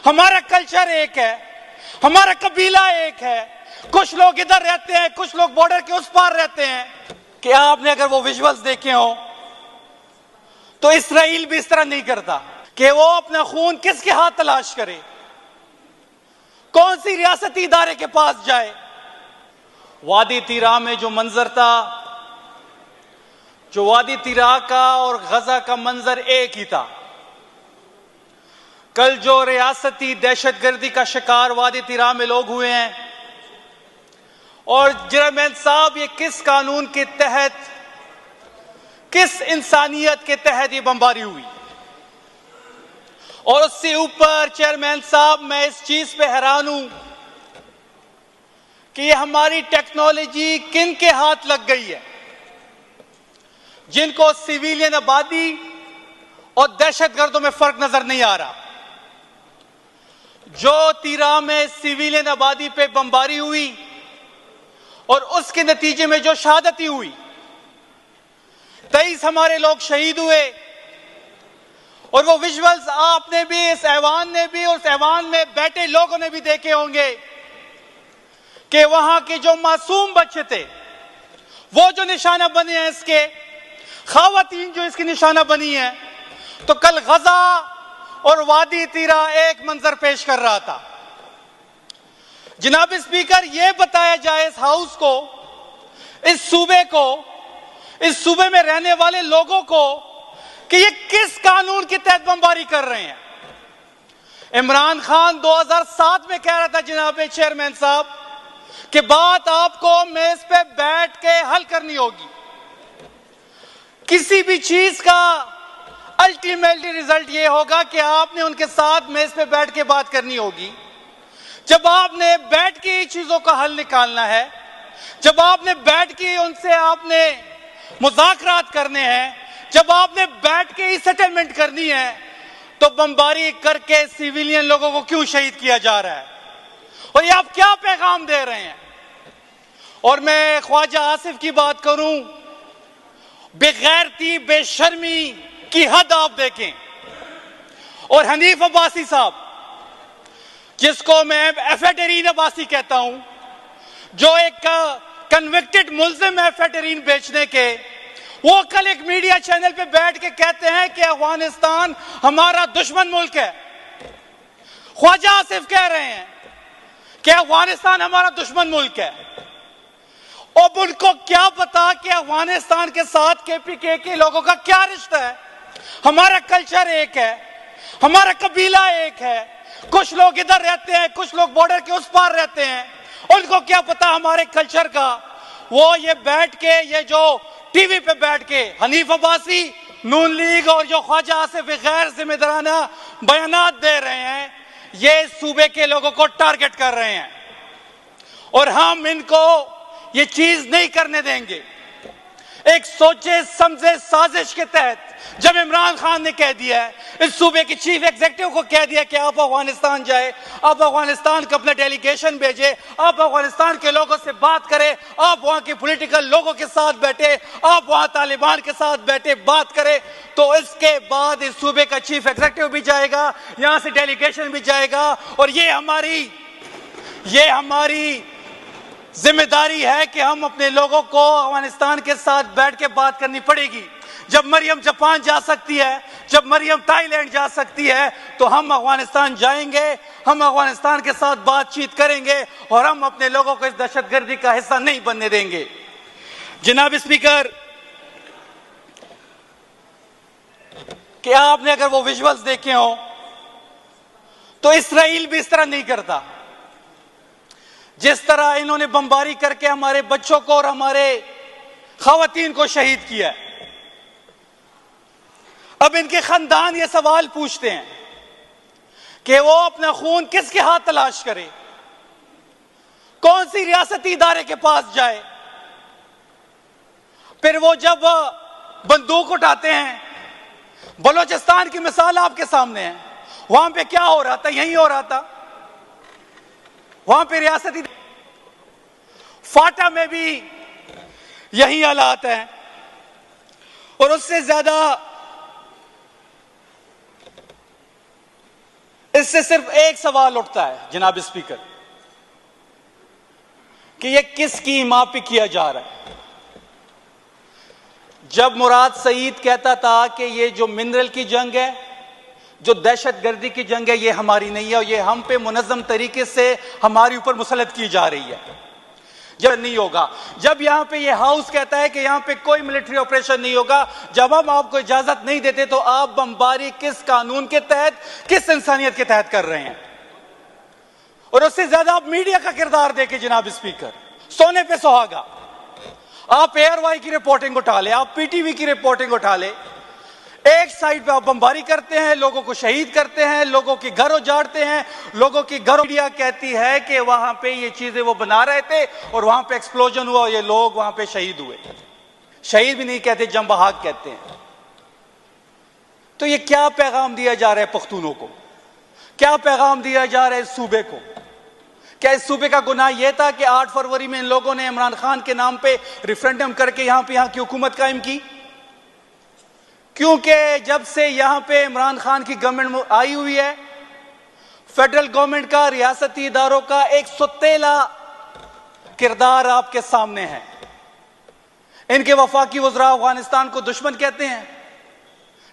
हमारा कल्चर एक है, हमारा कबीला एक है। कुछ लोग इधर रहते हैं, कुछ लोग बॉर्डर के उस पार रहते हैं। कि आपने अगर वो विजुअल्स देखे हो तो इसराइल भी इस तरह नहीं करता कि वो अपना खून किसके हाथ तलाश करे, कौन सी रियासती इदारे के पास जाए। वादी तीरा में जो मंजर था, जो वादी तीरा का और गजा का मंजर एक ही था। कल जो रियासती दहशतगर्दी का शिकार वादी तीरा में लोग हुए हैं, और चेयरमैन साहब, ये किस कानून के तहत, किस इंसानियत के तहत ये बमबारी हुई। और उससे ऊपर चेयरमैन साहब, मैं इस चीज पे हैरान हूं कि ये हमारी टेक्नोलॉजी किन के हाथ लग गई है, जिनको सिविलियन आबादी और दहशतगर्दों में फर्क नजर नहीं आ रहा। जो तीरा में सिविलियन आबादी पे बमबारी हुई और उसके नतीजे में जो शहादती हुई, 23 हमारे लोग शहीद हुए। और वो विजुअल्स आपने भी, इस ऐवान ने भी, उस ऐवान में बैठे लोगों ने भी देखे होंगे कि वहां के जो मासूम बच्चे थे वो जो निशाना बने हैं, इसके खावतीन जो इसकी निशाना बनी है। तो कल गजा और वादी तीरा एक मंजर पेश कर रहा था। जनाब स्पीकर, यह बताया जाए इस हाउस को, इस सूबे को, इस सूबे में रहने वाले लोगों को कि ये किस कानून के तहत बमबारी कर रहे हैं। इमरान खान 2007 में कह रहा था जनाब चेयरमैन साहब कि बात आपको मेज पे बैठ के हल करनी होगी। किसी भी चीज का अल्टीमेटली रिजल्ट ये होगा कि आपने उनके साथ मेज पे बैठ के बात करनी होगी। जब आपने बैठ के चीजों का हल निकालना है, जब आपने बैठ के उनसे आपने मुज़ाकरात करने हैं, जब आपने बैठ के ही सेटलमेंट करनी है, तो बमबारी करके सिविलियन लोगों को क्यों शहीद किया जा रहा है और ये आप क्या पैगाम दे रहे हैं। और मैं ख्वाजा आसिफ की बात करूं, बेगैरती बेशर्मी की हद आप देखें। और हनीफ अब्बासी साहब, जिसको मैं एफेटेरीन अब्बासी कहता हूं, जो एक कन्विक्टेड मुल्जिम है एफेटेरीन बेचने के, वो कल एक मीडिया चैनल पे बैठ के कहते हैं कि अफगानिस्तान हमारा दुश्मन मुल्क है। ख्वाजा आसिफ कह रहे हैं कि अफगानिस्तान हमारा दुश्मन मुल्क है। अब उनको क्या पता कि अफगानिस्तान के साथ केपीके के लोगों का क्या रिश्ता है। हमारा कल्चर एक है, हमारा कबीला एक है। कुछ लोग इधर रहते हैं, कुछ लोग बॉर्डर के उस पार रहते हैं। उनको क्या पता हमारे कल्चर का। वो ये बैठ के, ये जो टीवी पे बैठ के हनीफ अब्बासी, नून लीग और जो ख्वाजा आसिफ गैर जिम्मेदाराना बयानात दे रहे हैं, ये सूबे के लोगों को टारगेट कर रहे हैं और हम इनको ये चीज नहीं करने देंगे। एक सोचे समझे साजिश के तहत जब इमरान खान ने कह दिया है, इस सूबे के चीफ एग्जीक्यूटिव को कह दिया कि आप अफगानिस्तान जाए, आप अफगानिस्तान का अपना डेलीगेशन भेजे, आप अफगानिस्तान के लोगों से बात करें, आप वहां के पॉलिटिकल लोगों के साथ बैठे, आप वहां तालिबान के साथ बैठे बात करें, तो इसके बाद इस सूबे का चीफ एग्जीक्यूटिव भी जाएगा, यहां से डेलीगेशन भी जाएगा। और ये हमारी जिम्मेदारी है कि हम अपने लोगों को अफगानिस्तान के साथ बैठ के बात करनी पड़ेगी। जब मरियम जापान जा सकती है, जब मरियम थाईलैंड जा सकती है, तो हम अफगानिस्तान जाएंगे, हम अफगानिस्तान के साथ बातचीत करेंगे और हम अपने लोगों को इस दहशतगर्दी का हिस्सा नहीं बनने देंगे। जनाब स्पीकर, कि आपने अगर वो विजुअल्स देखे हो तो इसराइल भी इस तरह नहीं करता। जिस तरह इन्होंने बमबारी करके हमारे बच्चों को और हमारे खवातीन को शहीद किया। अब इनके खानदान ये सवाल पूछते हैं कि वो अपना खून किसके हाथ तलाश करे, कौन सी रियासती इदारे के पास जाए। फिर वो जब बंदूक उठाते हैं, बलोचिस्तान की मिसाल आपके सामने है, वहां पे क्या हो रहा था, यही हो रहा था। वहां पे रियासती फाटा में भी यही हालात हैं। और उससे ज्यादा इससे सिर्फ एक सवाल उठता है जनाब स्पीकर कि यह किसकी मां पे किया जा रहा है। जब मुराद सईद कहता था कि ये जो मिनरल की जंग है, जो दहशतगर्दी की जंग है, ये हमारी नहीं है और ये हम पे मुनज़्ज़म तरीके से हमारे ऊपर मुसल्लत की जा रही है, जब नहीं होगा। जब यहां पे ये हाउस कहता है कि यहां पे कोई मिलिट्री ऑपरेशन नहीं होगा, जब हम आपको इजाजत नहीं देते, तो आप बमबारी किस कानून के तहत, किस इंसानियत के तहत कर रहे हैं? और उससे ज्यादा आप मीडिया का किरदार देके जनाब स्पीकर, सोने पे सुहागा। आप एयरवाई की रिपोर्टिंग उठा ले, आप पीटीवी की रिपोर्टिंग उठा ले, एक साइड पे आप बमबारी करते हैं, लोगों को शहीद करते हैं, लोगों के घर उजाड़ते हैं, लोगों की घर। मीडिया कहती है कि वहां पे ये चीजें वो बना रहे थे और वहां पे एक्सप्लोजन हुआ और ये लोग वहां पे शहीद हुए। शहीद भी नहीं कहते, जम बहाक कहते हैं। तो ये क्या पैगाम दिया जा रहा है पख्तूनों को? क्या पैगाम दिया जा रहा है इस सूबे को? क्या इस सूबे का गुनाह यह था कि 8 फरवरी में इन लोगों ने इमरान खान के नाम पे रेफरेंडम करके यहां की हुकूमत कायम की? क्योंकि जब से यहां पे इमरान खान की गवर्नमेंट आई हुई है, फेडरल गवर्नमेंट का, रियासती इदारों का एक सुतेला किरदार आपके सामने है। इनके वफाकी वज़रा अफगानिस्तान को दुश्मन कहते हैं,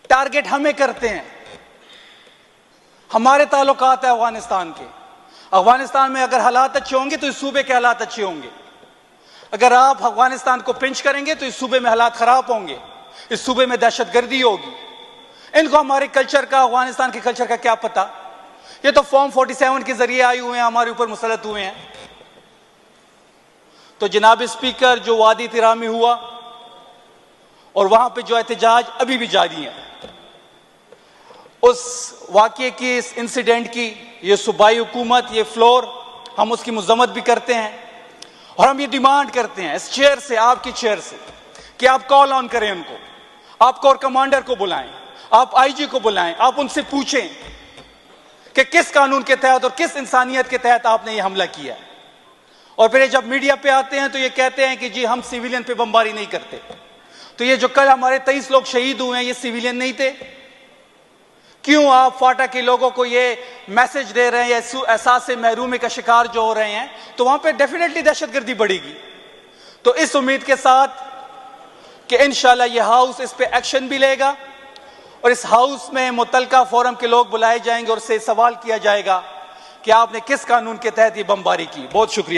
टारगेट हमें करते हैं। हमारे ताल्लुकात है अफगानिस्तान के। अफगानिस्तान में अगर हालात अच्छे होंगे तो इस सूबे के हालात अच्छे होंगे। अगर आप अफगानिस्तान को पिंच करेंगे तो इस सूबे में हालात खराब होंगे, इस सूबे में दहशतगर्दी होगी। इनको हमारे कल्चर का, अफगानिस्तान के कल्चर का क्या पता? ये तो फॉर्म 47 के जरिए आए हुए हैं, हमारे ऊपर मुसल्लत हुए हैं। तो जनाब स्पीकर, जो वादी तिरामी हुआ और वहां पे जो एहतजाज अभी भी जारी है, उस वाकये की, इस इंसिडेंट की, ये सूबाई हुकूमत, ये फ्लोर, हम उसकी मजम्मत भी करते हैं और हम ये डिमांड करते हैं इस चेयर से, आपकी चेयर से, कि आप कॉल ऑन करें उनको, आप कोर कमांडर को बुलाएं, आप आईजी को बुलाएं, आप उनसे पूछें कि किस कानून के तहत और किस इंसानियत के तहत आपने ये हमला किया। और फिर जब मीडिया पे आते हैं तो ये कहते हैं कि जी हम सिविलियन पे बमबारी नहीं करते। तो ये जो कल हमारे 23 लोग शहीद हुए हैं, ये सिविलियन नहीं थे? क्यों आप फाटा के लोगों को ये मैसेज दे रहे हैं, या एहसास से महरूमी का शिकार जो हो रहे हैं? तो वहां पे डेफिनेटली दहशतगर्दी बढ़ेगी। तो इस उम्मीद के साथ कि इंशाल्लाह ये हाउस इस पे एक्शन भी लेगा और इस हाउस में मुतलका फोरम के लोग बुलाए जाएंगे और उससे सवाल किया जाएगा कि आपने किस कानून के तहत ये बमबारी की। बहुत शुक्रिया।